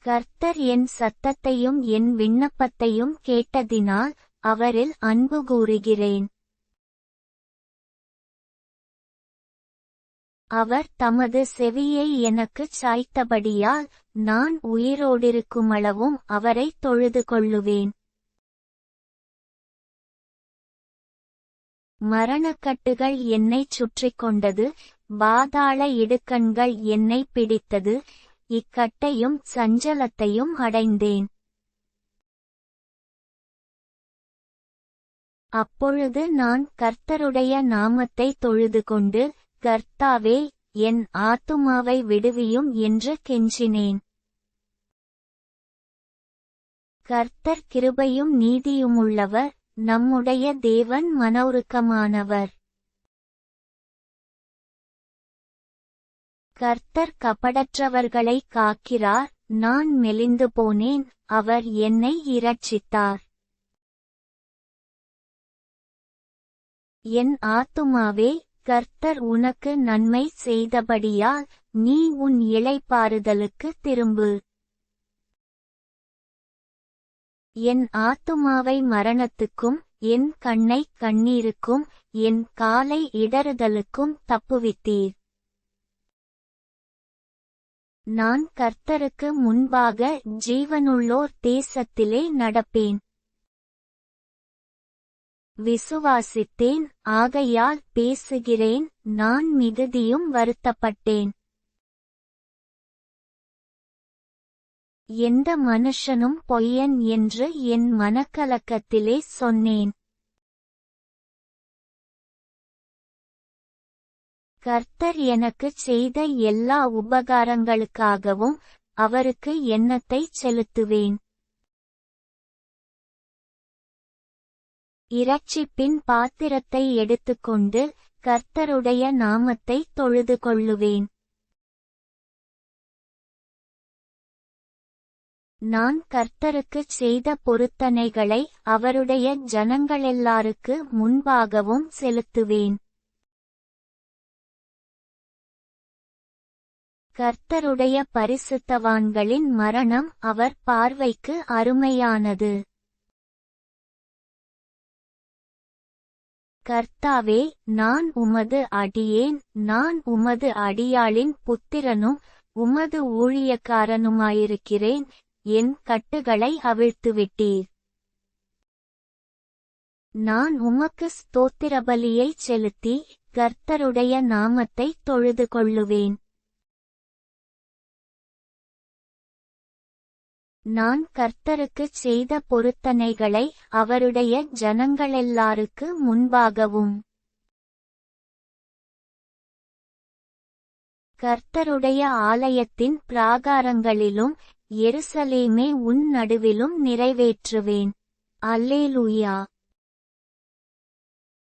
கர்த்தர் என் சத்தத்தையும் என் விண்ணப்பத்தையும் கேட்டதினால் அவரில் அன்பு கூறுகிறேன். அவர் தமது செவியை எனக்குச் சாய்த்தபடியால் நான் உயிரோடிருக்குமளவும் அவரைத் தொழுது கொள்ளுவேன். மரணக்கட்டுகள் என்னைச் சுற்றிக் கொண்டது, பாதாள இடுக்கண்கள் என்னைப் பிடித்தது, இக்கட்டையும் சஞ்சலத்தையும் அடைந்தேன். அப்பொழுது நான் கர்த்தருடைய நாமத்தை தொழுதுகொண்டு, கர்த்தாவே, என் ஆத்துமாவை விடுவியும் என்று கெஞ்சினேன். கர்த்தர் கிருபையும் நீதியுமுள்ளவர், நம்முடைய தேவன் மனவுருக்கமானவர். கர்த்தர் கபடற்றவர்களை காக்கிறார், நான் மெலிந்து போனேன், அவர் என்னை இரட்சித்தார். என் ஆத்துமாவே, கர்த்தர் உனக்கு நன்மை செய்தபடியால் நீ உன் இளைப்பாறுதலுக்கு திரும்பு. என் ஆத்துமாவை மரணத்துக்கும் என் கண்ணை கண்ணீருக்கும் என் காலை இடறுதலுக்கும் தப்புவித்தீர். நான் கர்த்தருக்கு முன்பாக ஜீவனுள்ளோர் தேசத்திலே நடப்பேன். விசுவாசித்தேன், ஆகையால் பேசுகிறேன், நான் மிகுதியும் வருத்தப்பட்டேன். எந்த மனுஷனும் பொய்யன் என்று என் மனக்கலக்கத்திலே சொன்னேன். கர்த்தர் எனக்குச் செய்த எல்லா உபகாரங்களுக்காகவும் அவருக்கு எண்ணத்தைச் செலுத்துவேன். இரட்சிப்பின் பாத்திரத்தை எடுத்துக்கொண்டு கர்த்தருடைய நாமத்தை தொழுது கொள்ளுவேன். நான் கர்த்தருக்குச் செய்த பொருத்தனைகளை அவருடைய ஜனங்களெல்லாருக்கு முன்பாகவும் செலுத்துவேன். கர்த்தருடைய பரிசுத்தவான்களின் மரணம் அவர் பார்வைக்கு அருமையானது. கர்த்தாவே, நான் உமது அடியேன், நான் உமது அடியாளின் புத்திரனும் உமது ஊழியக்காரனுமாயிருக்கிறேன், என் கட்டுகளை அவிழ்த்துவிட்டீர். நான் உமக்கு ஸ்தோத்திரபலியைச் செலுத்தி கர்த்தருடைய நாமத்தை தொழுது கொள்ளுவேன். நான் கர்த்தருக்குச் செய்த பொருத்தனைகளை அவருடைய ஜனங்களெல்லாருக்கு முன்பாகவும் கர்த்தருடைய ஆலயத்தின் பிராகாரங்களிலும் எருசலேமே உன் நடுவிலும் நிறைவேற்றுவேன். அல்லேலூயா.